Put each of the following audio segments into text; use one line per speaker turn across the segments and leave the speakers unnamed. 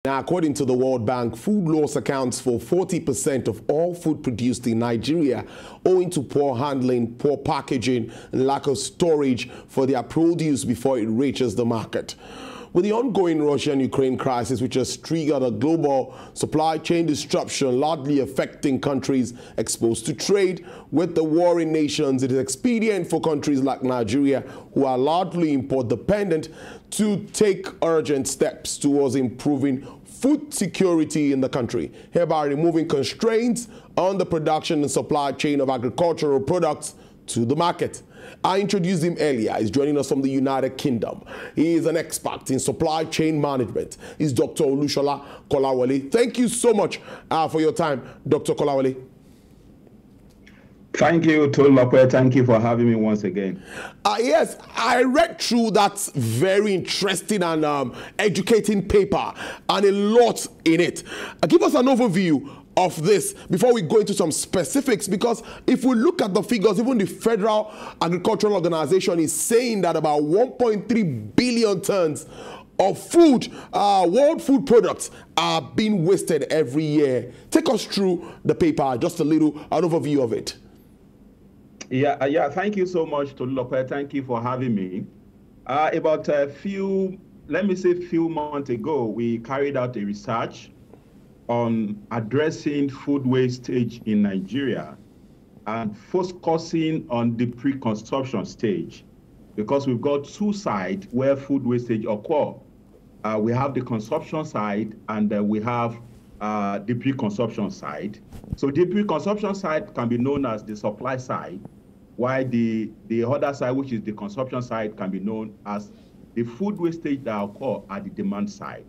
Now, according to the World Bank, food loss accounts for 40% of all food produced in Nigeria, owing to poor handling, poor packaging, and lack of storage for their produce before it reaches the market. With the ongoing Russia-Ukraine crisis, which has triggered a global supply chain disruption largely affecting countries exposed to trade with the warring nations, it is expedient for countries like Nigeria, who are largely import-dependent, to take urgent steps towards improving food security in the country, hereby removing constraints on the production and supply chain of agricultural products to the market. I introduced him earlier. He's joining us from the United Kingdom. He is an expert in supply chain management. He's Dr. Olushola Kolawole. Thank you so much for your time, Dr. Kolawole.
Thank you, Tolulope. Thank you for having me once again.
Yes, I read through that very interesting and educating paper, and a lot in it. Give us an overview of this before we go into some specifics, because if we look at the figures, even the Federal Agricultural Organization is saying that about 1.3 billion tons of food, world food products, are being wasted every year. Take us through the paper, just a little an overview of it.
Yeah. Thank you so much, Tolulope. Thank you for having me. About a few months ago, we carried out a research on addressing food wastage in Nigeria and focusing on the pre-consumption stage, because we've got two sides where food wastage occur. We have the consumption side, and we have the pre-consumption side. So the pre-consumption side can be known as the supply side, while the other side, which is the consumption side, can be known as the food wastage that occur at the demand side.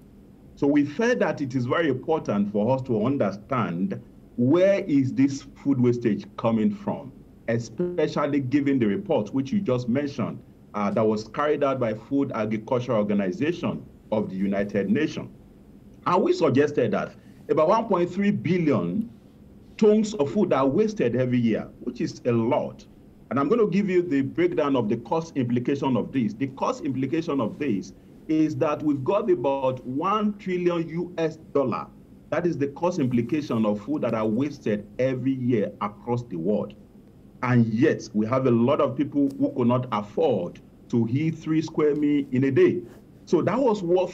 So we felt that it is very important for us to understand where is this food wastage coming from, especially given the report which you just mentioned that was carried out by Food Agriculture Organization of the United Nations. And we suggested that about 1.3 billion tons of food are wasted every year, which is a lot. And I'm going to give you the breakdown of the cost implication of this. The cost implication of this is that we've got about $1 trillion US. That is the cost implication of food that are wasted every year across the world. And yet we have a lot of people who could not afford to eat 3 square meals in a day. So that was what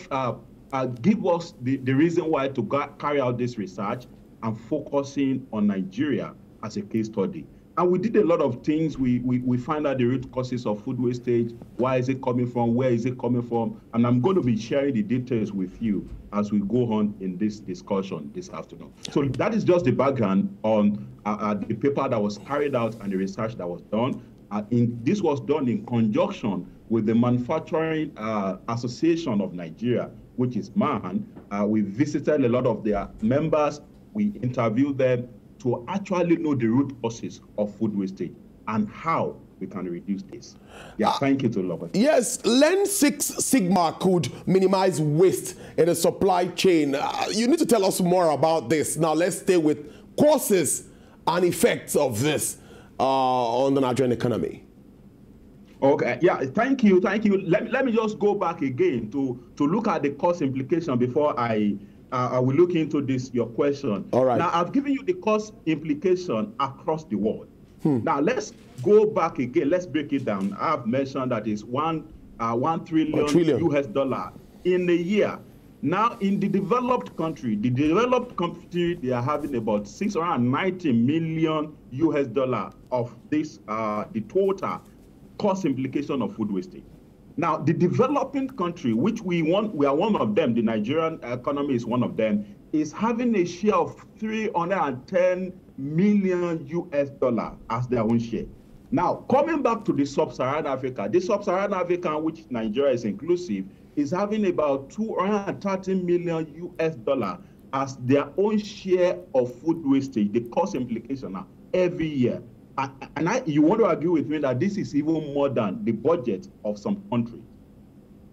give us the reason why to carry out this research and focusing on Nigeria as a case study. And we did a lot of things. We find out the root causes of food wastage. Why is it coming from? Where is it coming from? And I'm going to be sharing the details with you as we go on in this discussion this afternoon. So that is just the background on the paper that was carried out and the research that was done. This was done in conjunction with the Manufacturing Association of Nigeria, which is MAN. We visited a lot of their members. We interviewed them to actually know the root causes of food wastage and how we can reduce this. Yeah, thank you, Tolulope.
Yes, Lean Six Sigma could minimize waste in the supply chain. You need to tell us more about this. Now, let's stay with causes and effects of this on the Nigerian economy.
Okay, yeah, thank you. Let me just go back again to look at the cost implication before I will look into this, your question.
All right.
Now, I've given you the cost implication across the world. Now, let's go back again. Let's break it down. I've mentioned that it's $1 trillion US in a year. Now, in the developed country, they are having about $690 million US of this, the total cost implication of food wastage. Now, the developing country, which we are one of them, the Nigerian economy is one of them, is having a share of $310 million US as their own share. Now, coming back to the Sub-Saharan Africa, which Nigeria is inclusive, is having about $230 million US as their own share of food wastage, the cost implication now, every year. And you want to argue with me that this is even more than the budget of some countries.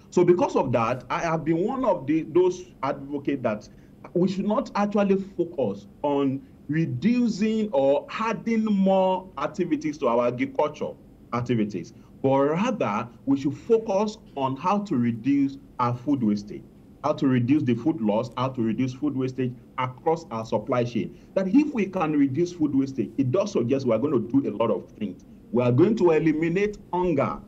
So because of that, I have been one of those advocates that we should not actually focus on reducing or adding more activities to our agriculture activities, but rather we should focus on how to reduce our food wastage. how to reduce the food loss, how to reduce food wastage across our supply chain. That if we can reduce food wastage, it does suggest we are going to do a lot of things. We are going to eliminate hunger,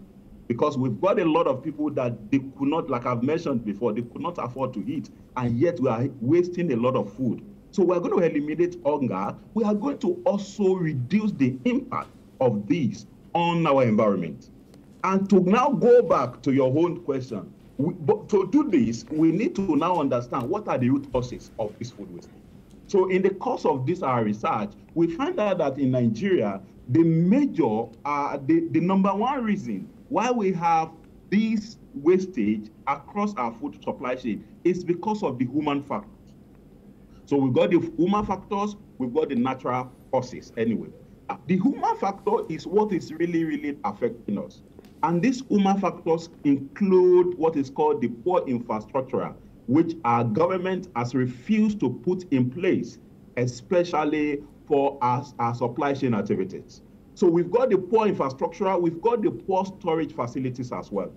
because we've got a lot of people that they could not, like I've mentioned before, they could not afford to eat, and yet we are wasting a lot of food. So we're going to eliminate hunger. We are going to also reduce the impact of this on our environment. And to now go back to your own question, but to do this, we need to now understand what are the root causes of this food wastage. So in the course of this our research, we find out that in Nigeria, the number one reason why we have this wastage across our food supply chain is because of the human factors. So we've got the human factors, we've got the natural causes anyway. The human factor is what is really affecting us. And these human factors include what is called the poor infrastructure, which our government has refused to put in place, especially for our supply chain activities. So we've got the poor infrastructure, we've got the poor storage facilities as well.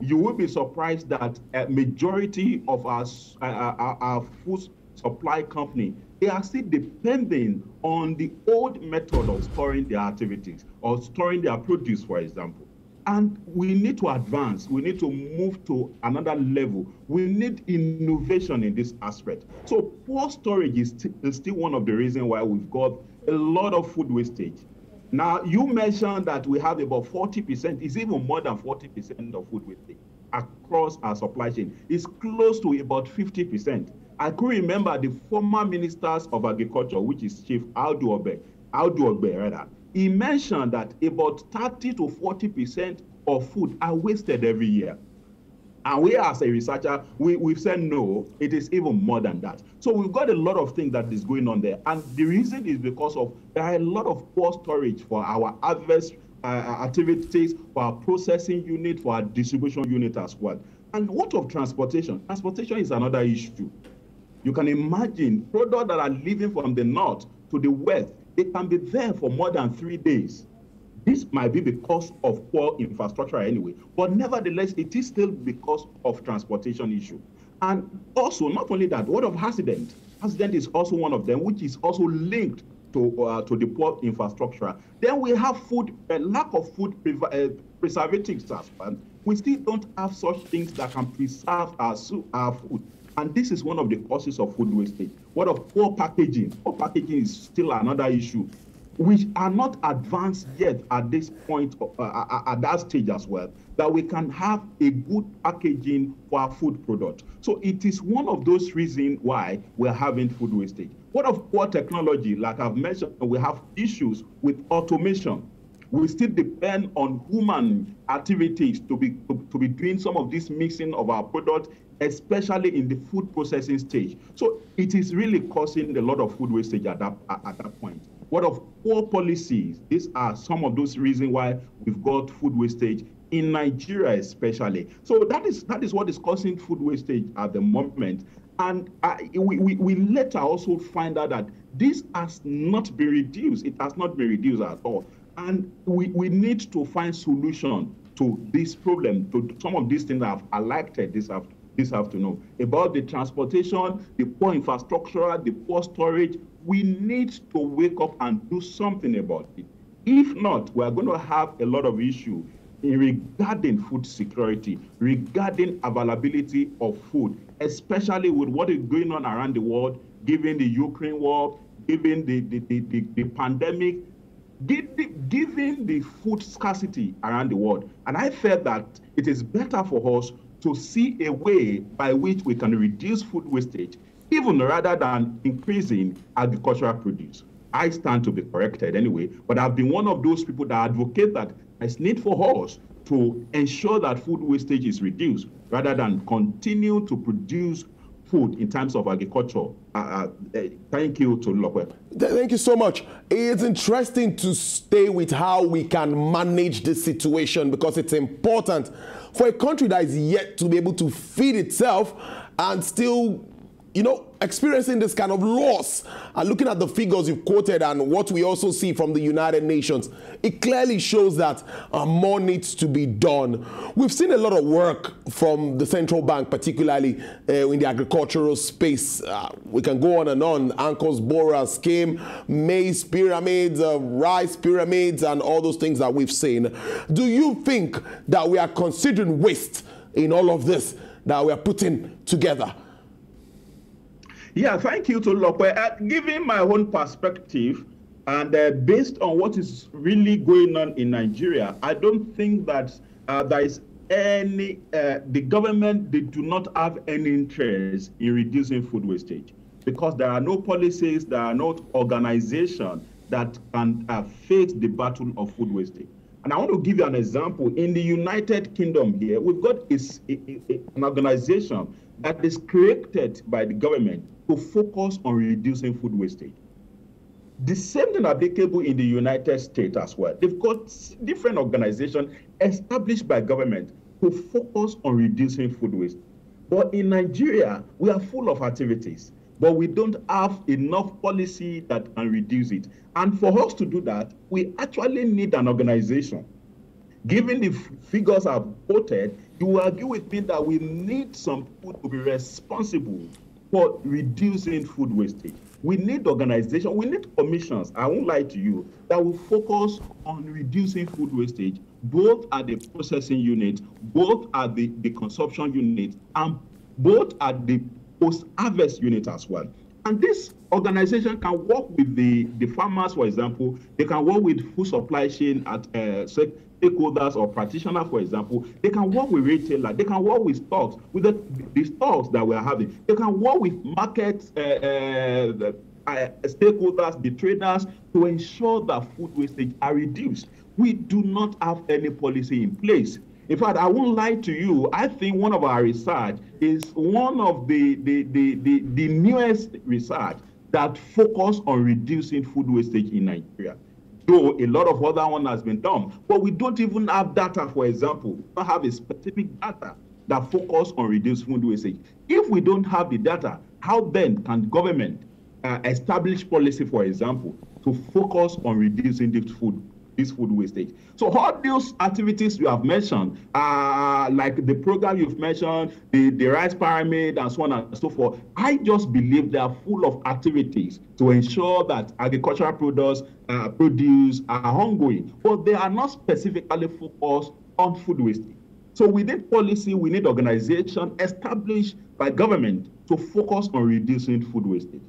You will be surprised that a majority of our food supply company, they are still depending on the old method of storing their activities or storing their produce, for example. And we need to advance. We need to move to another level. We need innovation in this aspect. So poor storage is still one of the reasons why we've got a lot of food wastage. Now, you mentioned that we have about 40%, it's even more than 40% of food wastage across our supply chain. It's close to about 50%. I could remember the former ministers of agriculture, which is Chief Audu Ogbe, he mentioned that about 30 to 40% of food are wasted every year. And we as a researcher, we've said no, it is even more than that. So we've got a lot of things that is going on there. And the reason is because of there are a lot of poor storage for our harvest activities, for our processing unit, for our distribution unit as well. And what of transportation? Transportation is another issue. You can imagine products that are leaving from the north to the west, they can be there for more than 3 days. This might be because of poor infrastructure anyway, but nevertheless, it is still because of transportation issue. And also, not only that, what of accident? Accident is also one of them, which is also linked to the poor infrastructure. Then we have food, lack of food preservatives as well. We still don't have such things that can preserve our food. And this is one of the causes of food wastage. What of poor packaging? Poor packaging is still another issue, which are not advanced yet at this point, at that stage as well, that we can have a good packaging for our food product. So it is one of those reasons why we're having food wastage. What of poor technology? Like I've mentioned, we have issues with automation. We still depend on human activities to be doing some of this mixing of our product, especially in the food processing stage. So it is really causing a lot of food wastage at that point. What of poor policies? These are some of those reasons why we've got food wastage in Nigeria especially. So that is what is causing food wastage at the moment. And we later also find out that this has not been reduced. It has not been reduced at all. And we need to find solution to this problem, to some of these things that I've highlighted this afternoon, about the transportation, the poor infrastructure, the poor storage. We need to wake up and do something about it. If not, we're going to have a lot of issues regarding food security, regarding availability of food, especially with what is going on around the world, given the Ukraine war, given the pandemic, given the food scarcity around the world. And I felt that it is better for us to see a way by which we can reduce food wastage, even rather than increasing agricultural produce. I stand to be corrected anyway, but I've been one of those people that advocate that there's need for us to ensure that food wastage is reduced, rather than continue to produce food in terms of agriculture. Thank you, Tolulope.
Thank you so much. It's interesting to stay with how we can manage this situation, because it's important for a country that is yet to be able to feed itself and still, experiencing this kind of loss, and looking at the figures you've quoted and what we also see from the United Nations, it clearly shows that more needs to be done. We've seen a lot of work from the central bank, particularly in the agricultural space. We can go on and on. Anchors, Bora scheme, maize pyramids, rice pyramids, and all those things that we've seen. Do you think that we are considering waste in all of this that we are putting together?
Yeah, thank you, Tolulope. Given my own perspective and based on what is really going on in Nigeria, I don't think that there is any, the government, they do not have any interest in reducing food wastage, because there are no policies, there are no organizations that can face the battle of food wastage. And I want to give you an example. In the United Kingdom here, we've got an organization that is created by the government to focus on reducing food wastage. The same thing applicable in the United States as well. They've got different organizations established by government to focus on reducing food waste. But in Nigeria, we are full of activities, but we don't have enough policy that can reduce it. And for us to do that, we actually need an organization. Given the figures I've quoted, you will agree with me that we need some people to be responsible for reducing food wastage. We need organization, we need commissions, I won't lie to you, that will focus on reducing food wastage, both at the processing unit, both at the consumption unit, and both at the post-harvest unit as well. And this organization can work with the farmers, for example. They can work with food supply chain at stakeholders or practitioners, for example. They can work with retailers. They can work with stocks, with the stocks that we're having. They can work with market stakeholders, the traders, to ensure that food wastage are reduced. We do not have any policy in place. In fact, I won't lie to you. I think one of our research is one of the newest research that focus on reducing food wastage in Nigeria. Though a lot of other one has been done, but we don't even have data, for example. We don't have a specific data that focus on reduced food wastage. If we don't have the data, how then can government establish policy, for example, to focus on reducing this food wastage? So all those activities you have mentioned, like the program you've mentioned, the rice pyramid and so on and so forth, I just believe they are full of activities to ensure that agricultural produce are ongoing, but they are not specifically focused on food wastage. So we need policy, we need organization established by government to focus on reducing food wastage.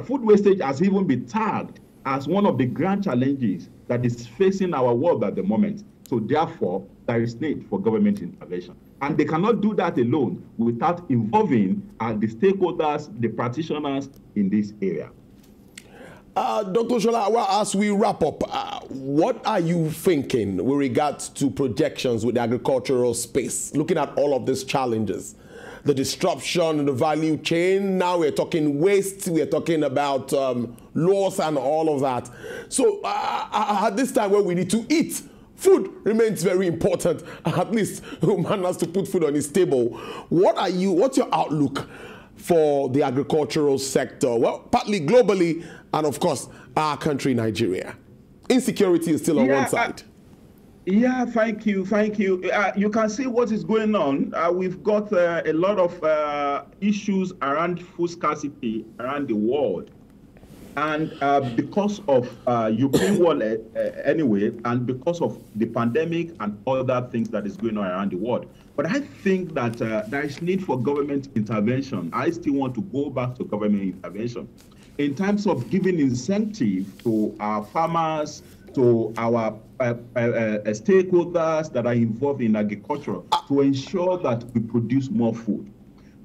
Food wastage has even been tagged as one of the grand challenges that is facing our world at the moment. So therefore, there is need for government intervention. And they cannot do that alone without involving the stakeholders, the practitioners in this area.
Dr. Shola, well, as we wrap up, what are you thinking with regards to projections with the agricultural space, looking at all of these challenges? The disruption in the value chain. Now we're talking waste, we're talking about loss and all of that. So at this time where we need to eat, food remains very important. At least man has to put food on his table. What's your outlook for the agricultural sector? Well, partly globally and of course our country, Nigeria. Insecurity is still on one side.
Yeah, thank you. You can see what is going on. We've got a lot of issues around food scarcity around the world. And because of Ukraine war anyway, and because of the pandemic and other things that is going on around the world. But I think that there is need for government intervention. I still want to go back to government intervention in terms of giving incentive to our farmers, to our stakeholders that are involved in agriculture to ensure that we produce more food.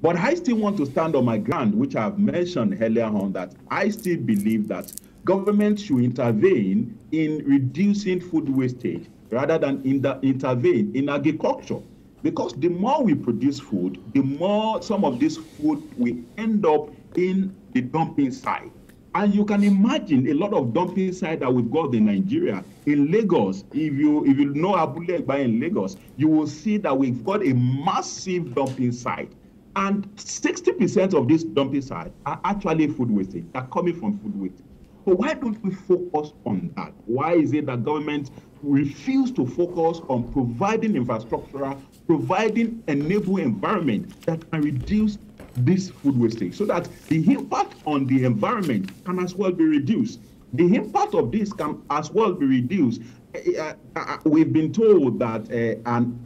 But I still want to stand on my ground, which I've mentioned earlier on, that I still believe that government should intervene in reducing food wastage rather than intervene in agriculture. Because the more we produce food, the more some of this food will end up in the dumping site. And you can imagine a lot of dumping sites that we've got in Nigeria. In Lagos, if you know Abule Egba in Lagos, you will see that we've got a massive dumping site. And 60% of these dumping sites are actually food wastage, are coming from food wastage. So why don't we focus on that? Why is it that government refuse to focus on providing infrastructure, providing enable environment that can reduce this food wastage so that the impact on the environment can as well be reduced? The impact of this can as well be reduced. We've been told that an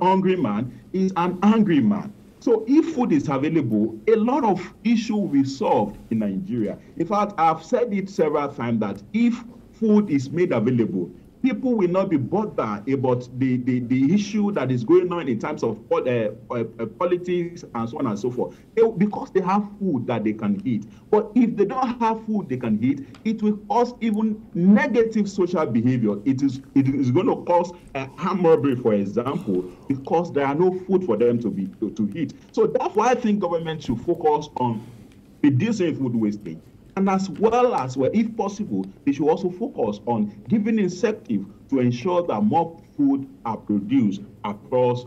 hungry man is an angry man. So if food is available, a lot of issues will be solved in Nigeria. In fact, I've said it several times that if food is made available, people will not be bothered about the issue that is going on in terms of politics and so on and so forth, because they have food that they can eat. But if they don't have food they can eat, it will cause even negative social behavior. It is going to cause armed robbery, for example, because there are no food for them to eat. So therefore, I think government should focus on reducing food wastage. And as well, if possible, they should also focus on giving incentive to ensure that more food are produced across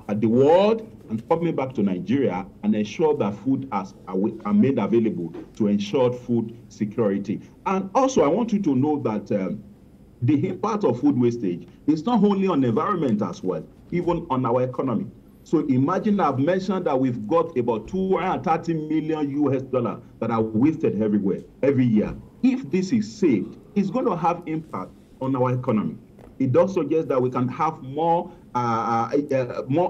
the world and coming back to Nigeria, and ensure that food are made available to ensure food security. And also, I want you to know that the impact of food wastage is not only on the environment as well, even on our economy. So imagine, I've mentioned that we've got about $230 million that are wasted everywhere, every year. If this is saved, it's going to have impact on our economy. It does suggest that we can have more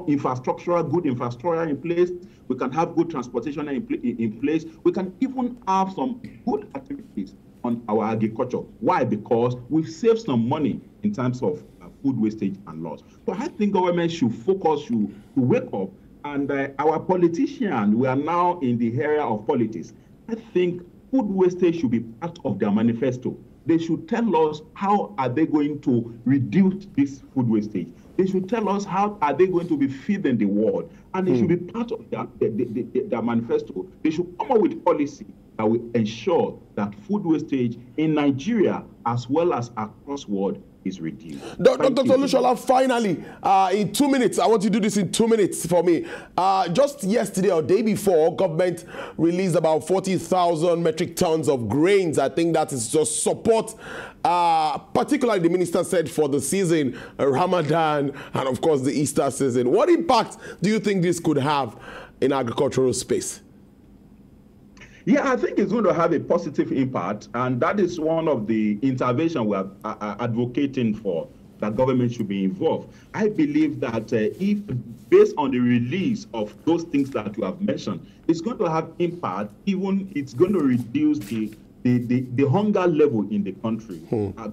infrastructure, good infrastructure in place. We can have good transportation in place. We can even have some good activities on our agriculture. Why? Because we've saved some money in terms of food wastage and loss. So I think government should focus, to wake up, and our politicians, we are now in the area of politics. I think food wastage should be part of their manifesto. They should tell us how are they going to reduce this food wastage. They should tell us how are they going to be feeding the world, and it should be part of their manifesto. They should come up with policy that will ensure that food wastage in Nigeria as well as across the world is reduced.
Dr. Lushola, finally, in 2 minutes, I want you to do this in 2 minutes for me. Just yesterday or day before, government released about 40,000 metric tons of grains. I think that is just support, particularly the minister said for the season, Ramadan, and of course the Easter season. What impact do you think this could have in agricultural space?
Yeah, I think it's going to have a positive impact, and that is one of the interventions we are advocating for, that government should be involved. I believe that if, based on the release of those things that you have mentioned, it's going to have impact. Even it's going to reduce the hunger level in the country,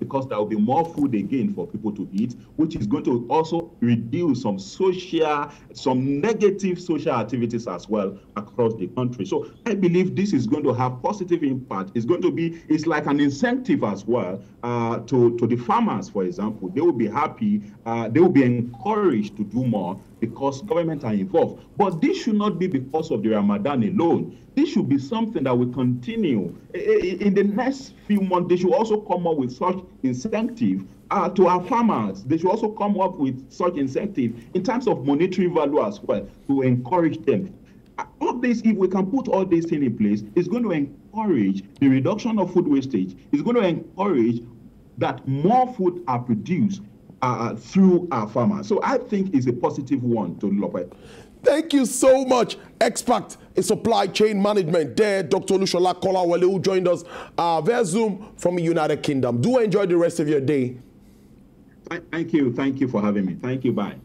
because there will be more food again for people to eat, which is going to also reduce some negative social activities as well across the country. So I believe this is going to have positive impact. It's like an incentive as well to the farmers, for example. They will be happy, they will be encouraged to do more because government are involved. But this should not be because of the Ramadan alone. This should be something that will continue. In the next few months, they should also come up with such incentive to our farmers. They should also come up with such incentive in terms of monetary value as well, to encourage them. All this, if we can put all these things in place, it's going to encourage the reduction of food wastage. It's going to encourage that more food are produced through our farmers. So I think it's a positive one to Lope.
Thank you so much, expert in supply chain management there, Dr. Lushola Kolawole, who joined us via Zoom from the United Kingdom. Do enjoy the rest of your day.
Thank you. Thank you for having me. Thank you. Bye.